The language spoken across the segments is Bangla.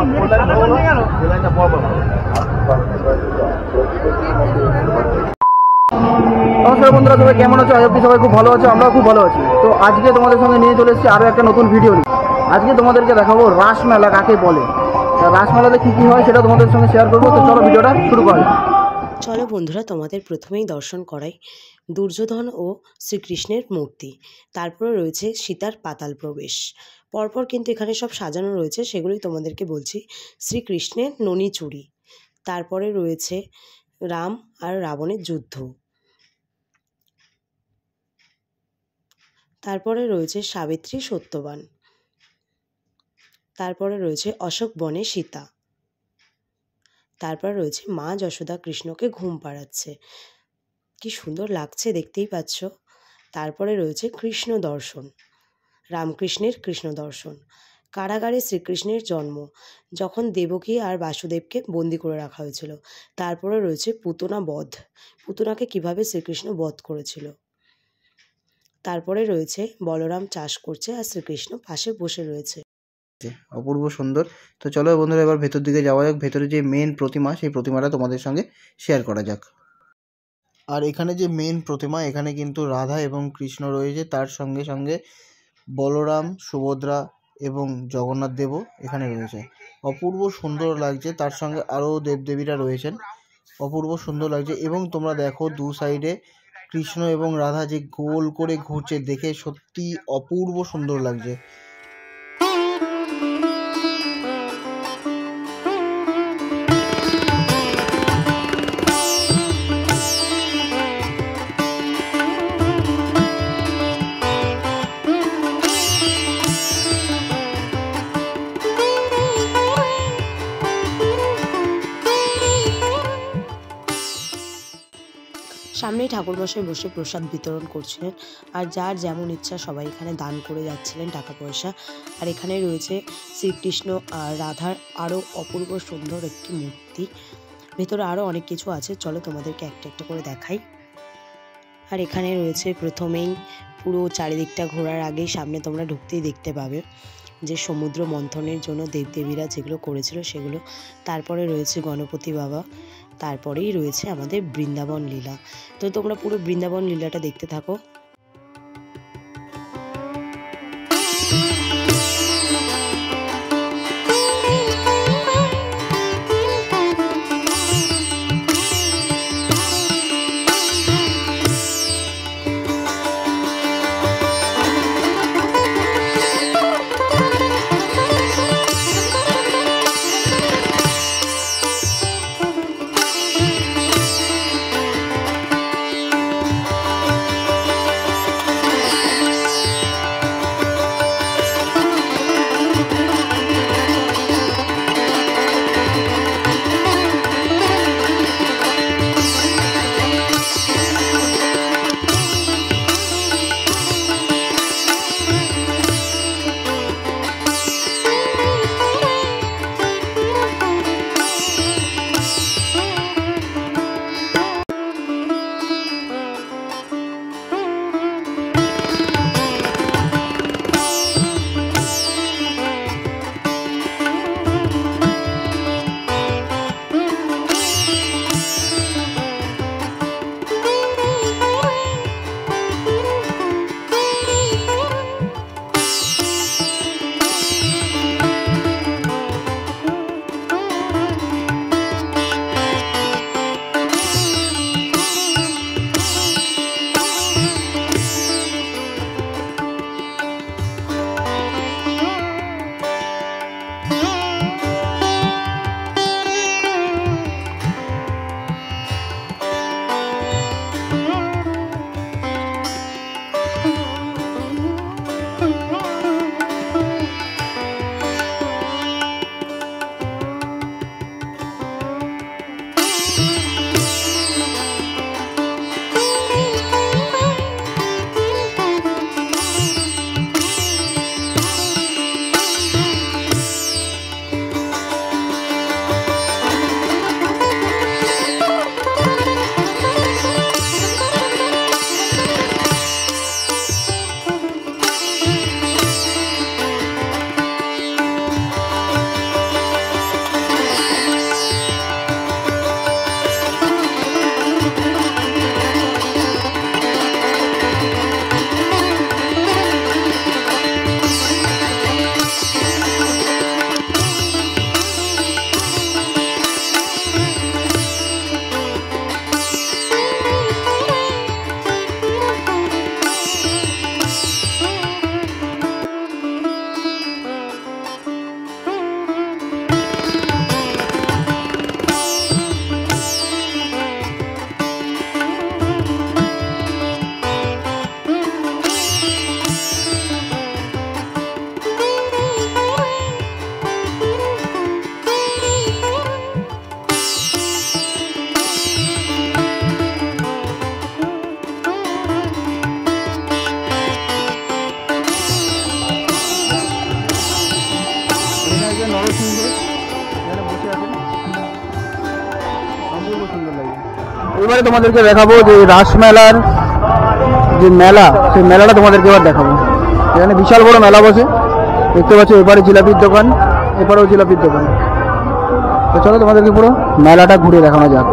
নমস্কার বন্ধুরা, সবাই কেমন আছো? আজ অব্দি সবাই খুব ভালো আছো, আমরাও খুব ভালো আছি। তো আজকে তোমাদের সঙ্গে নিয়ে চলে এসেছি আরও একটা নতুন ভিডিও নিয়ে। আজকে তোমাদেরকে দেখাবো রাসমেলা কাকে বলে। রাসমেলাতে কী কী হয় সেটা তোমাদের সঙ্গে শেয়ার করবো। তো চলো ভিডিওটা শুরু করা যাক। চলো বন্ধুরা, তোমাদের প্রথমেই দর্শন করাই দুর্যোধন ও শ্রীকৃষ্ণের মূর্তি। তারপরে রয়েছে সীতার পাতাল প্রবেশ। পরপর কিন্তু এখানে সব সাজানো রয়েছে, সেগুলোই তোমাদেরকে বলছি। শ্রীকৃষ্ণের ননি চুরি, তারপরে রয়েছে রাম আর রাবণের যুদ্ধ, তারপরে রয়েছে সাবিত্রী সত্যবান, তারপরে রয়েছে অশোক বনে সীতা, তারপর রয়েছে মা যশোদা কৃষ্ণকে ঘুম পাড়াচ্ছে, কি সুন্দর লাগছে দেখতেই পাচ্ছ। তারপরে রয়েছে কৃষ্ণ দর্শন, রামকৃষ্ণের কৃষ্ণ দর্শন। কারাগারে শ্রীকৃষ্ণের জন্ম, যখন দেবকী আর বাসুদেবকে বন্দি করে রাখা হয়েছিল। তারপরে রয়েছে পুতনা বধ, পুতনাকে কিভাবে শ্রীকৃষ্ণ বধ করেছিল। তারপরে রয়েছে বলরাম চাষ করছে আর শ্রীকৃষ্ণ পাশে বসে রয়েছে। অপূর্ব সুন্দর। তো চলো বন্ধুরা, এবার ভেতর দিকে যাওয়া যাক। ভেতরে যে মেন প্রতিমা, সেই প্রতিমাটা তোমাদের সঙ্গে শেয়ার করা যাক। আর এখানে যে মেন প্রতিমা, এখানে কিন্তু রাধা এবং কৃষ্ণ রয়েছে, তার সঙ্গে সঙ্গে বলরাম, সুভদ্রা এবং জগন্নাথ দেবও এখানে রয়েছে। অপূর্ব সুন্দর লাগছে, তার সঙ্গে আরও দেবদেবীরা রয়েছেন। অপূর্ব সুন্দর লাগছে। এবং তোমরা দেখো দু সাইডে কৃষ্ণ এবং রাধা যে গোল করে ঘুরছে, দেখে সত্যি অপূর্ব সুন্দর লাগছে। সামনেই ঠাকুরমশাই বসে প্রসাদ বিতরণ করছিলেন, আর যার যেমন ইচ্ছা সবাই এখানে দান করে যাচ্ছিলেন টাকা পয়সা। আর এখানে রয়েছে শ্রীকৃষ্ণ আর রাধার আরও অপূর্ব সুন্দর একটি মূর্তি। ভেতরে আরও অনেক কিছু আছে, চলো তোমাদেরকে একটা একটা করে দেখাই। আর এখানে রয়েছে প্রথমেই পুরো চারিদিকটা ঘোরার আগেই সামনে তোমরা ঢুকতেই দেখতে পাবে যে সমুদ্র মন্থনের জন্য দেবদেবীরা যেগুলো করেছিল সেগুলো। তারপরে রয়েছে গণপতি বাবা, তারপরেই রয়েছে আমাদের বৃন্দাবন লীলা। তো তোমরা পুরো বৃন্দাবন লীলাটা দেখতে থাকো। এবারে তোমাদেরকে দেখাবো যে রাসমেলার যে মেলা, সেই মেলাটা তোমাদেরকে এবার দেখাবো। এখানে বিশাল বড় মেলা বসে, দেখতে পাচ্ছ। এপারে জিলাপির দোকান, এপারেও জিলাপির দোকান। তো চলো তোমাদেরকে পুরো মেলাটা ঘুরে দেখানো যাক।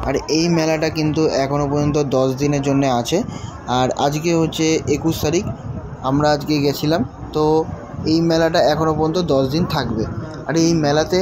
আর এই মেলাটা কিন্তু এখনও পর্যন্ত 10 দিনের জন্য আছে। আর আজকে হচ্ছে 21 তারিখ, আমরা আজকে গেছিলাম। তো এই মেলাটা এখনও পর্যন্ত 10 দিন থাকবে। আর এই মেলাতে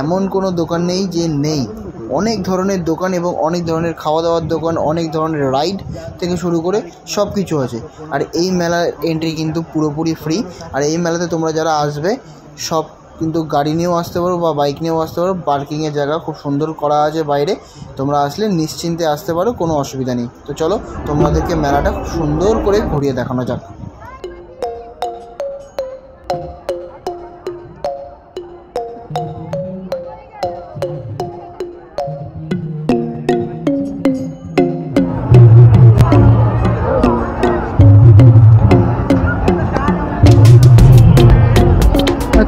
এমন কোনো দোকান নেই যে নেই, অনেক ধরনের দোকান এবং অনেক ধরনের খাওয়া দাওয়ার দোকান, অনেক ধরনের রাইড থেকে শুরু করে সব কিছু আছে। আর এই মেলার এন্ট্রি কিন্তু পুরোপুরি ফ্রি। আর এই মেলাতে তোমরা যারা আসবে সব কিন্তু গাড়ি নিয়েও আসতে পারো বা বাইক নিয়েও আসতে পারো। পার্কিংয়ের জায়গা খুব সুন্দর করা আছে বাইরে, তোমরা আসলে নিশ্চিন্তে আসতে পারো, কোনো অসুবিধা নেই। তো চলো তোমাদেরকে মেলাটা খুব সুন্দর করে ঘুরিয়ে দেখানো যাক।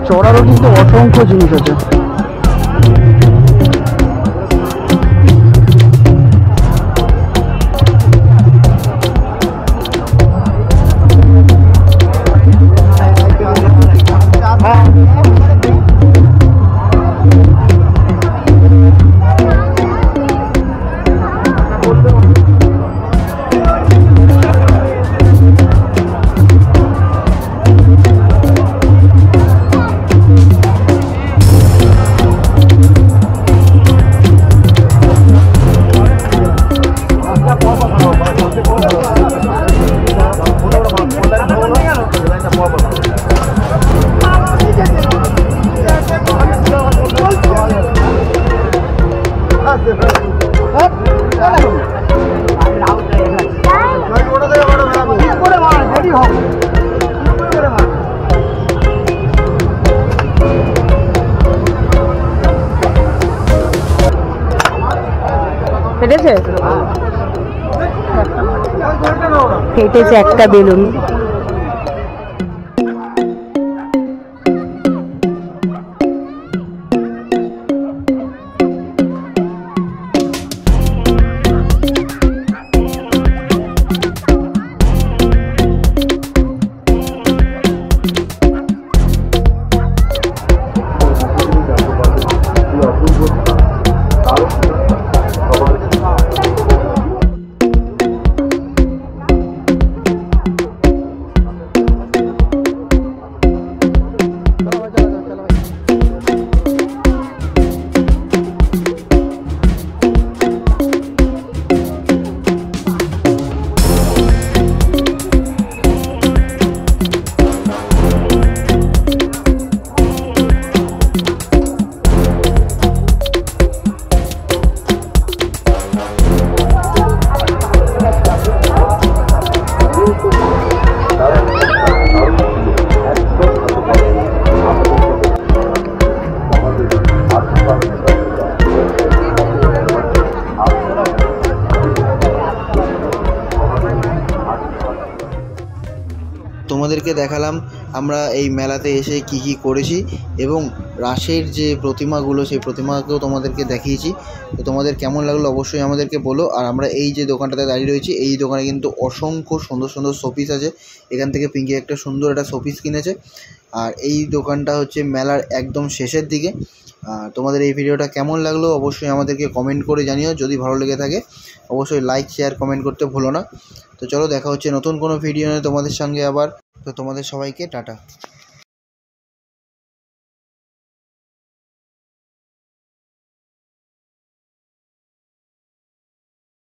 চড়ারও কিন্তু অসংখ্য জিনিস আছে। ফেটেছে একটা বেলুন। তোমাদেরকে দেখালাম আমরা এই মেলাতে এসে কি কি করেছি এবং রাসের যে প্রতিমাগুলো সেই প্রতিমাকেও তোমাদেরকে দেখিয়েছি। তো তোমাদের কেমন লাগলো অবশ্যই আমাদেরকে বলো। আর আমরা এই যে দোকানটাতে দাঁড়িয়ে রয়েছি, এই দোকানে কিন্তু অসংখ্য সুন্দর সুন্দর শোপিস আছে। এখান থেকে পিঙ্কি একটা সুন্দর একটা শোপিস কিনেছে। আর এই দোকানটা হচ্ছে মেলার একদম শেষের দিকে। তোমাদের এই ভিডিওটা কেমন লাগলো অবশ্যই আমাদেরকে কমেন্ট করে জানিও। যদি ভালো লেগে থাকে অবশ্যই লাইক শেয়ার কমেন্ট করতে ভুলো না। তো চলো দেখা হচ্ছে নতুন কোনো ভিডিও নিয়ে তোমাদের সঙ্গে আবার। তো তোমাদের সবাইকে টাটা।